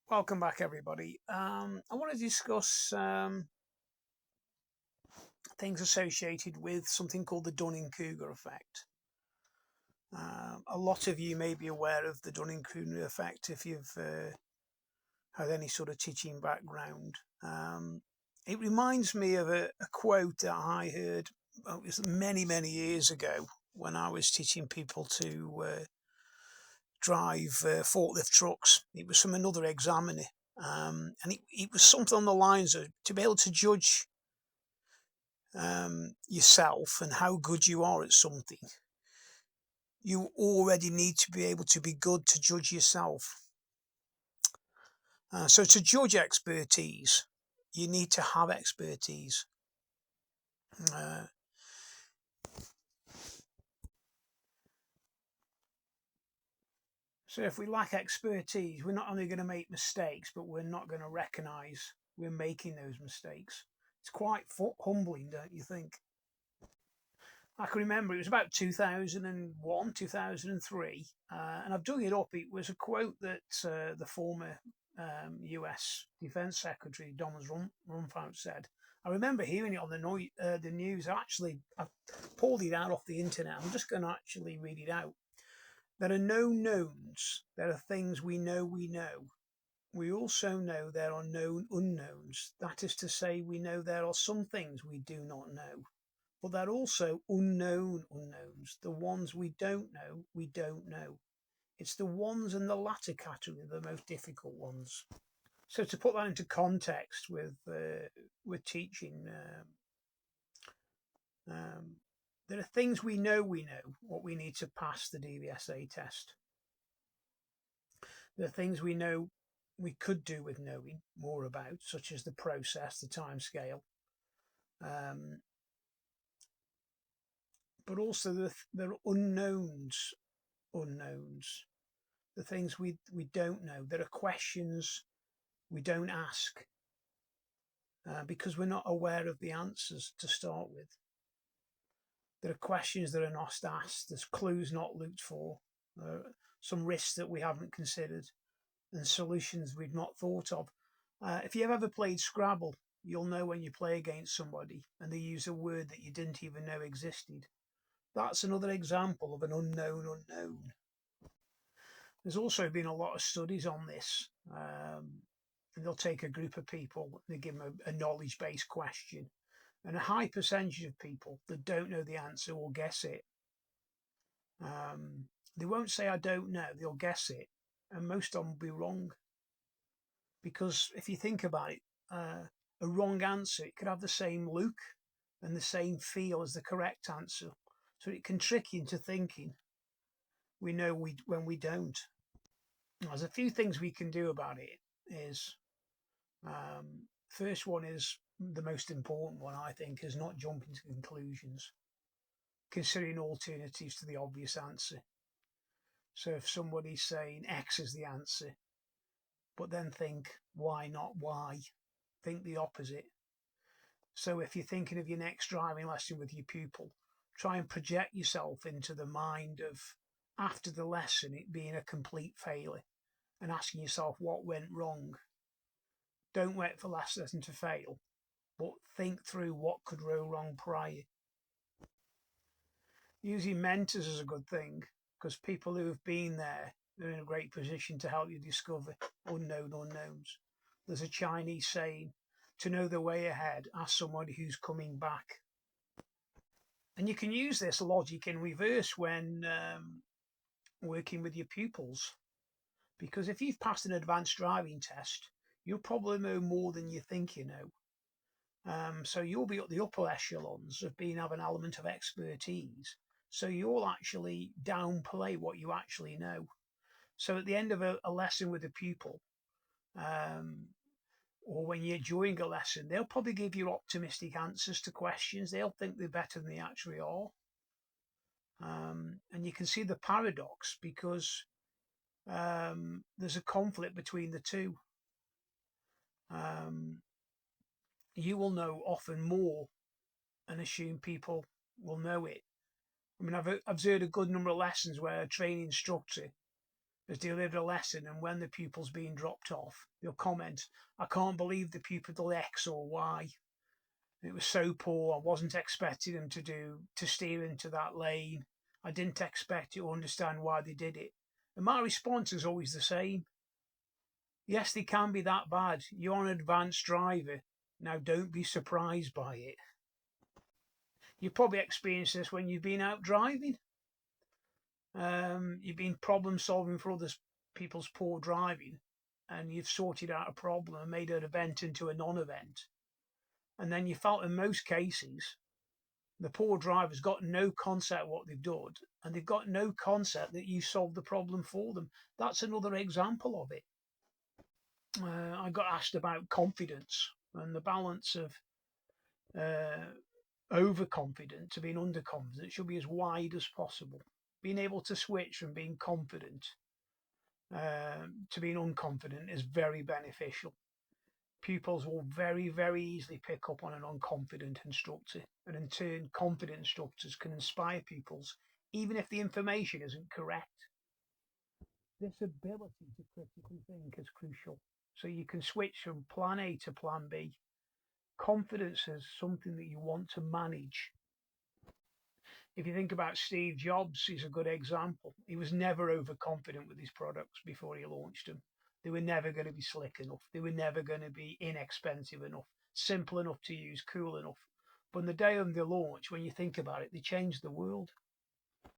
Welcome back, everybody. I want to discuss things associated with something called the Dunning-Kruger effect. A lot of you may be aware of the Dunning-Kruger effect if you've had any sort of teaching background. It reminds me of a quote that I heard it was many, many years ago when I was teaching people to drive forklift trucks. It was from another examiner. And it was something on the lines of to be able to judge yourself and how good you are at something, you already need to be able to be good to judge yourself. So to judge expertise, you need to have expertise. Uh, so if we lack expertise, we're not only going to make mistakes, but we're not going to recognize we're making those mistakes. It's quite humbling, don't you think? I can remember it was about 2001, 2003, and I've dug it up. It was a quote that the former US Defense Secretary Thomas Rumsfeld said. I remember hearing it on the news. I pulled it out off the internet. I'm just going to actually read it out. There are no knowns. There are things we know we know. We also know there are known unknowns. That is to say, we know there are some things we do not know. But they're also unknown unknowns. The ones we don't know, we don't know. It's the ones in the latter category, the most difficult ones. So to put that into context with teaching, there are things we know what we need to pass the DVSA test. There are things we know we could do with knowing more about, such as the process, the time scale. But also there are unknowns, the things we don't know. There are questions we don't ask because we're not aware of the answers to start with. There are questions that are not asked. There's clues not looked for, some risks that we haven't considered, and solutions we've not thought of. If you've ever played Scrabble, you'll know when you play against somebody and they use a word that you didn't even know existed. That's another example of an unknown unknown. There's also been a lot of studies on this. And they'll take a group of people, they give them a knowledge-based question, and a high percentage of people that don't know the answer will guess it. They won't say I don't know, they'll guess it, and most of them will be wrong. Because if you think about it, a wrong answer, it could have the same look and the same feel as the correct answer. So it can trick you into thinking we know when we don't. There's a few things we can do about it. First one is the most important one, I think, is not jumping to conclusions, considering alternatives to the obvious answer. So if somebody's saying X is the answer, but then think, why not Y? Think the opposite. So if you're thinking of your next driving lesson with your pupil, try and project yourself into the mind of after the lesson it being a complete failure and asking yourself what went wrong. Don't wait for last lesson to fail, but think through what could go wrong prior. Using mentors is a good thing because people who have been there, they're in a great position to help you discover unknown unknowns. There's a Chinese saying, to know the way ahead, ask somebody who's coming back. And you can use this logic in reverse when working with your pupils. Because if you've passed an advanced driving test, you'll probably know more than you think you know. So you'll be at the upper echelons of being have an element of expertise. So you'll actually downplay what you actually know. So at the end of a lesson with a pupil, or when you're during a lesson, they'll probably give you optimistic answers to questions. They'll think they're better than they actually are. And you can see the paradox because there's a conflict between the two. You will know often more and assume people will know it. I mean, I've observed a good number of lessons where a training instructor has delivered a lesson, and when the pupil's being dropped off, they'll comment, I can't believe the pupil did X or Y. It was so poor. I wasn't expecting them to steer into that lane. I didn't expect you to understand why they did it. And my response is always the same. Yes, they can be that bad. You're an advanced driver. Now don't be surprised by it. You probably experienced this when you've been out driving. You've been problem solving for other people's poor driving, and you've sorted out a problem and made an event into a non-event. And then you felt in most cases the poor driver's got no concept what they've done, and they've got no concept that you solved the problem for them. That's another example of it. I got asked about confidence and the balance of uh, overconfident to being underconfident. It should be as wide as possible. Being able to switch from being confident to being unconfident is very beneficial. Pupils will very easily pick up on an unconfident instructor, and in turn, confident instructors can inspire pupils, even if the information isn't correct. This ability to critically think is crucial. So you can switch from plan A to plan B. Confidence is something that you want to manage. If you think about Steve Jobs, he's a good example. He was never overconfident with his products before he launched them. They were never going to be slick enough. They were never going to be inexpensive enough, simple enough to use, cool enough. But on the day of the launch, when you think about it, they changed the world.